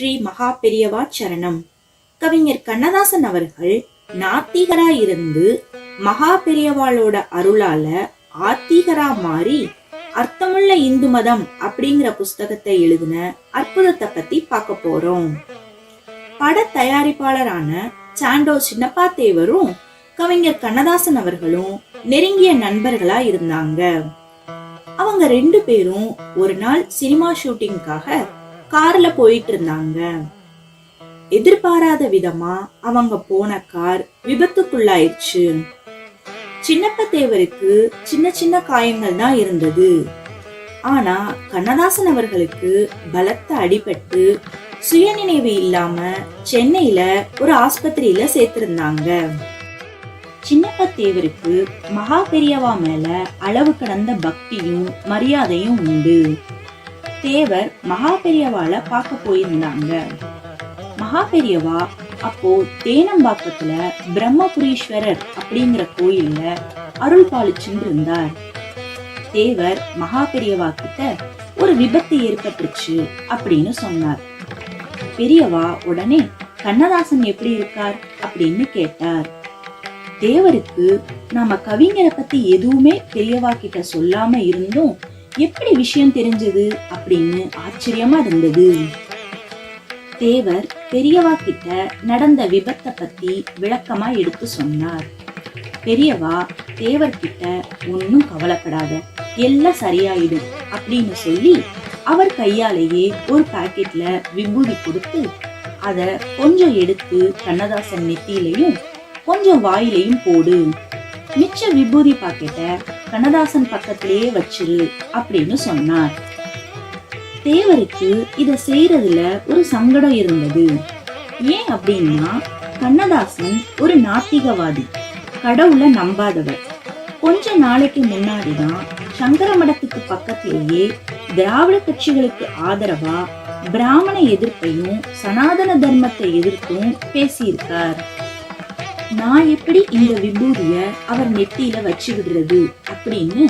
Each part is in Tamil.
ஸ்ரீ மகா பெரியவா சரணம். கவிஞர் கண்ணதாசன் அவர்கள் நாத்திகராயிருந்து மகா பெரியவாளோட அருளால ஆத்திகரா மாறி அர்த்தமுள்ள இந்து மதம் அப்படிங்கிற புஸ்தகத்தை எழுதின அற்புதத்தை பத்தி பார்க்க போறோம். பட தயாரிப்பாளரான சாண்டோ சின்னப்பா தேவரும் கவிஞர் கண்ணதாசன் அவர்களும் நெருங்கிய நண்பர்களா இருந்தாங்க. அவங்க ரெண்டு பேரும் ஒரு நாள் சினிமா ஷூட்டிங்காக கார்ல போயிட்டு இருந்தாங்க. எதிர்பாராத விதமா அவங்க போன கார் விபத்துக்குள்ளாயிருச்சு. சின்னப்ப தேவருக்கு சின்ன சின்ன காயங்கள் தான் இருந்தது. ஆனா கண்ணதாசன் அவர்களுக்கு பலத்த அடிபட்டு சுயநினைவு இல்லாம சென்னையில ஒரு ஆஸ்பத்திரியில சேர்த்திருந்தாங்க. சின்னப்ப தேவருக்கு மகா பெரியவா மேல அளவு கடந்த பக்தியும் மரியாதையும் உண்டு. தேவர் மகா பெரியவாள பார்க்க போயிருந்தாங்க. மகா பெரியவா அப்போ தேனம்பாக்கத்துல பிரம்மபுரீஸ்வரர் அப்படிங்கிற கோயில்ல அருள் பாலிச்சுட்டு இருந்தார். தேவர் மகா பெரியவா கிட்ட ஒரு விபத்து ஏற்பட்டுச்சு அப்படின்னு சொன்னார். பெரியவா உடனே கண்ணதாசன் எப்படி இருக்கார் அப்படின்னு கேட்டார். தேவருக்கு நாம கவிஞரை பத்தி எதுவுமே பெரியவா கிட்ட சொல்லாம இருந்தும் எப்படி விஷயம் தெரிஞ்சது அப்படின்னு ஆச்சரியமா இருந்தது. தேவர் பெரியவா கிட்ட நடந்த விபத்தை பத்தி விளக்கமா எடுத்து சொன்னார். பெரியவா தேவர்கிட்ட ஒன்னும் கவலைப்படாத, எல்லாம் சரியாயிடும் அப்படின்னு சொல்லி அவர் கையாலேயே ஒரு பாக்கெட்ல விபூதி கொடுத்து அத கொஞ்சம் எடுத்து கண்ணதாசன் நெத்தியிலையும் கொஞ்சம் வாயிலையும் போடு, மிச்ச விபூதி பாக்கெட்டை கண்ணதாசன் பக்கத்திலேயே வச்சிரு அப்படின்னு சொன்னார். தேவருக்கு இத செய்யறதுல ஒரு சங்கடம் இருந்தது. ஏன் அப்படின்னா கண்ணதாசன் ஒரு நாத்திகவாதி, கடவுளை நம்பாதவர். கொஞ்ச நாளைக்கு முன்னாடிதான் சங்கர மடத்துக்கு பக்கத்திலேயே திராவிட கட்சிகளுக்கு ஆதரவா பிராமண எதிர்ப்பையும் சனாதன தர்மத்தை எதிர்த்தும் பேசியிருக்கார். நான் எப்படி இந்த விபூதிய அவர் நெத்தியில வச்சு விடுறது அப்படின்னு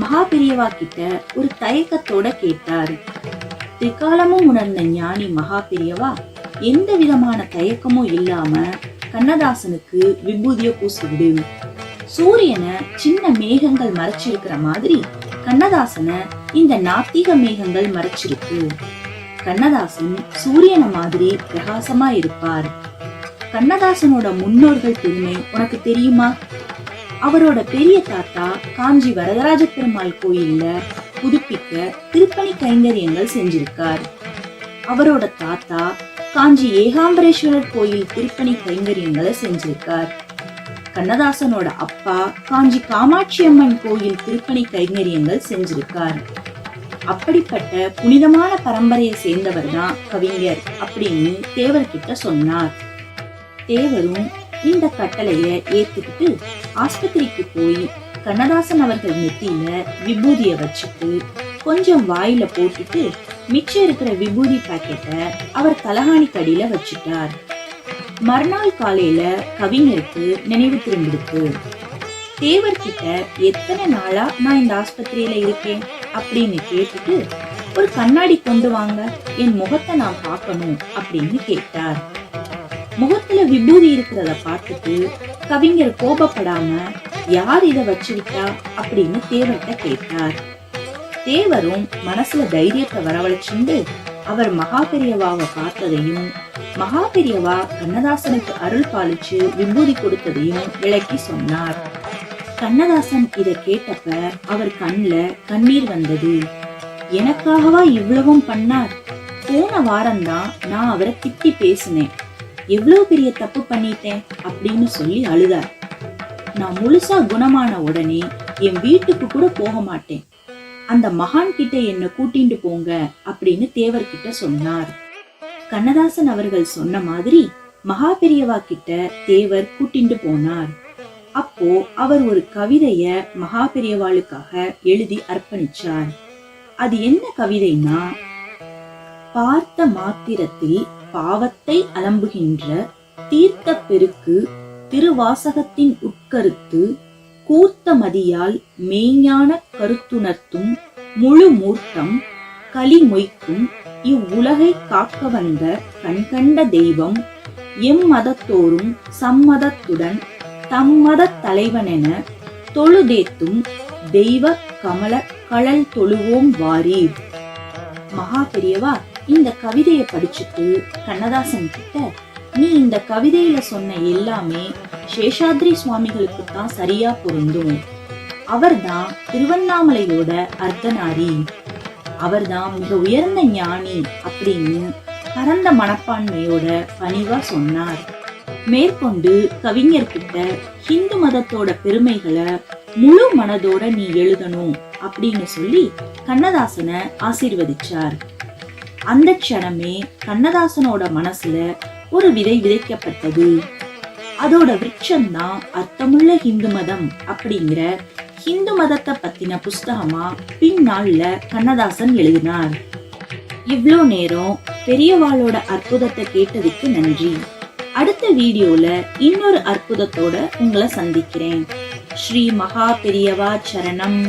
மகா பெரியவா கிட்ட ஒரு தயக்கத்தோட கேட்டார். திரிகாலமும் உணர்ந்த ஞானி மகா பெரியவா எந்த விதமான தயக்கமும் இல்லாம கண்ணதாசனுக்கு விபூதிய பூசிவிடு, சூரியனை சின்ன மேகங்கள் மறைச்சிருக்கிற மாதிரி கண்ணதாசனை இந்த நாத்திக மேகங்கள் மறைச்சிருக்கு. கண்ணதாசன் சூரியனை மாதிரி பிரகாசமா இருப்பார். கண்ணதாசனோட முன்னோர்கள் பெருமை உனக்கு தெரியுமா? அவரோட பெரிய தாத்தா காஞ்சி வரதராஜ பெருமாள் கோயில்ல புதுப்பிக்க திருப்பணி கைங்கரியங்கள் செஞ்சிருக்கார். அவரோட தாத்தா காஞ்சி ஏகாம்பரேஸ்வரர் கோயில் திருப்பணி கைங்கரியங்களை செஞ்சிருக்கார். கண்ணதாசனோட அப்பா காஞ்சி காமாட்சி அம்மன் கோயில் திருப்பணி கைங்கரியங்கள் செஞ்சிருக்கார். அப்படிப்பட்ட புனிதமான பரம்பரையை சேர்ந்தவர் தான் கவிஞர் அப்படின்னு தேவர்கிட்ட சொன்னார். தேவரும் இந்த கட்டளைய ஏத்துக்கிட்டு ஆஸ்பத்திரிக்கு போய் கண்ணதாசன் அவர்கள் நெத்தியில விபூதிய வச்சுட்டு கொஞ்சம் வாயில போட்டுட்டு மிச்சம் இருக்கிற விபூதி பாக்கெட்டை அவர் தலகாணி கடியில வச்சுட்டார். மறுநாள் காலையில கவிஞருக்கு நினைவு திரும்பிடுச்சு. தேவர்கிட்ட எத்தனை நாளா நான் இந்த ஆஸ்பத்திரியில இருக்கேன் அப்படின்னு கேட்டுட்டு ஒரு கண்ணாடி கொண்டு வாங்க, என் முகத்தை நான் பார்க்கணும் அப்படின்னு கேட்டார். முகத்துல விபூதி இருக்கிறத பார்த்துட்டு கவிஞர் கோபப்படாம யார் இத வச்சுக்கிட்டா அப்படின்னு தேவர்கிட்ட கேட்டார். தேவரும் மனசுல தைரியத்தை வரவழைச்சுண்டு அவர் மகா பெரியவாவை பார்த்ததையும் மகா பெரியவா கண்ணதாசனுக்கு அருள் பாலிச்சு விபூதி கொடுத்ததையும் விளக்கி சொன்னார். கண்ணதாசன் இத கேட்டப்ப அவர் கண்ல கண்ணீர் வந்தது. எனக்காகவா இவ்வளவும் பண்ணார்? போன வாரம்தான் நான் அவரை திட்டி பேசினேன், எவ்வளவு பெரிய தப்பு பண்ணிட்டேன் அப்படின்னு சொல்லி அழுதார். நான் முழுசா குணமான உடனே என் வீட்டுக்கு கூட போக மாட்டேன், அந்த மகான் கிட்ட என்ன கூட்டிட்டு போங்க அப்படின்னு தேவர்கிட்ட சொன்னார். கண்ணதாசன் அவர்கள் சொன்ன மாதிரி மகா பெரியவா கிட்ட தேவர் கூட்டிட்டு போனார். அப்போ அவர் ஒரு கவிதைய மகா பெரியவாளுக்காக எழுதி அர்ப்பணிச்சார். அது என்ன கவிதைனா, பார்த்த மாத்திரத்தில் பாவத்தை அலம்புகின்ற தீர்த்த பெருக்கு திருவாசகத்தின் உட்கருத்து கூர்த்த மதியால் மெய்ஞான கருத்துணர்த்தும் முழு மூர்த்தம் களி மொய்க்கும் இவ்வுலகை காக்க வந்த கண்கண்ட தெய்வம் எம்மதத்தோரும் சம்மதத்துடன் தம்மத தலைவனென தொழுதேத்தும் தெய்வ கமல கழல் தொழுவோம் வாரீர். மகா பெரியவா இந்த கவிதையை படிச்சுட்டு கண்ணதாசன் கிட்ட, நீ இந்த கவிதையில சொன்ன எல்லாமே சேஷாத்ரி சுவாமிகளுக்கு தான் சரியா பொருந்தும். அவர்தான் திருவண்ணாமலையோட அர்த்தநாரி, அவர்தான் மிக உயர்ந்த ஞானி அப்படின்னு பரந்த மனப்பான்மையோட பணிவா சொன்னார். மேற்கொண்டு கவிஞர்கிட்ட ஹிந்து மதத்தோட பெருமைகளை முழு மனதோட நீ எழுதணும் அப்படின்னு சொல்லி கண்ணதாசனை ஆசீர்வதிச்சார். அந்த க்ஷணமே கண்ணதாசனோட மனசுல ஒரு விதை விதைக்கப்பட்டது. அதோட விருட்சம்தான் அர்த்தமுள்ள ஹிந்து மதம் அப்படிங்கிற ஹிந்து மதத்தை பத்தின புஸ்தகமா பின்னாள்ல கண்ணதாசன் எழுதினார். இவ்ளோ நேரம் பெரியவாளோட அற்புதத்தை கேட்டதுக்கு நன்றி. அடுத்த வீடியோல இன்னொரு அற்புதத்தோட உங்களை சந்திக்கிறேன். ஸ்ரீ மகா பெரியவா சரணம்.